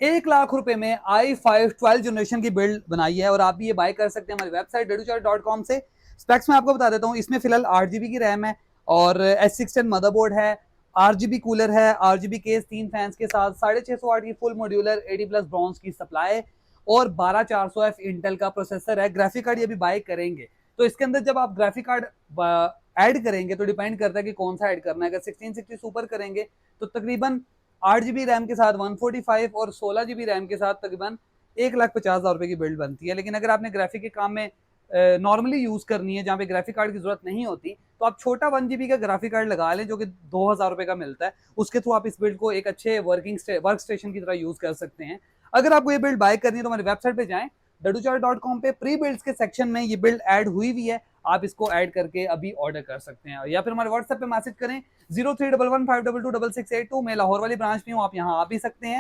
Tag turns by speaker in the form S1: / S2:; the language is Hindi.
S1: 1 लाख रुपए में i5 12 जनरेशन की बिल्ड बनाई है और आप भी ये बाय कर सकते हैं हमारी वेबसाइट deduchat.com से। स्पेक्स में आपको बता देता हूँ, इसमें फिलहाल 8 GB की रैम है और S610 मदरबोर्ड है, RGB कूलर है, RGB केस 3 फैंस के साथ, 650 वाट की फुल मॉड्यूलर 80+ ब्रॉन्ज की सप्लाई और 12400F इंटेल का प्रोसेसर है। ग्राफिक कार्ड ये भी बाय करेंगे तो इसके अंदर जब आप ग्राफिक कार्ड ऐड करेंगे तो डिपेंड करता है कि कौन सा ऐड करना है। अगर 1660 सुपर करेंगे तो तकरीबन 8 GB रैम के साथ 145 और 16 GB रैम के साथ तकरीबन 1,50,000 रुपए की बिल्ड बनती है। लेकिन अगर आपने ग्राफिक के काम में नॉर्मली यूज करनी है जहां पे ग्राफिक कार्ड की जरूरत नहीं होती तो आप छोटा 1 GB का ग्राफिक कार्ड लगा लें जो कि 2,000 रुपए का मिलता है। उसके थ्रू आप इस बिल्ड को एक अच्छे वर्क स्टेशन की तरह यूज कर सकते हैं। अगर आपको ये बिल्ड बाय करनी है तो हमारी वेबसाइट पे जाएं, deduchat.com पे प्री बिल्ड्स के सेक्शन में ये बिल्ड ऐड हुई हुई है, आप इसको ऐड करके अभी ऑर्डर कर सकते हैं या फिर हमारे व्हाट्सएप पे मैसेज करें 031152226682। मैं लाहौर वाली ब्रांच में हूँ, आप यहाँ आ भी सकते हैं।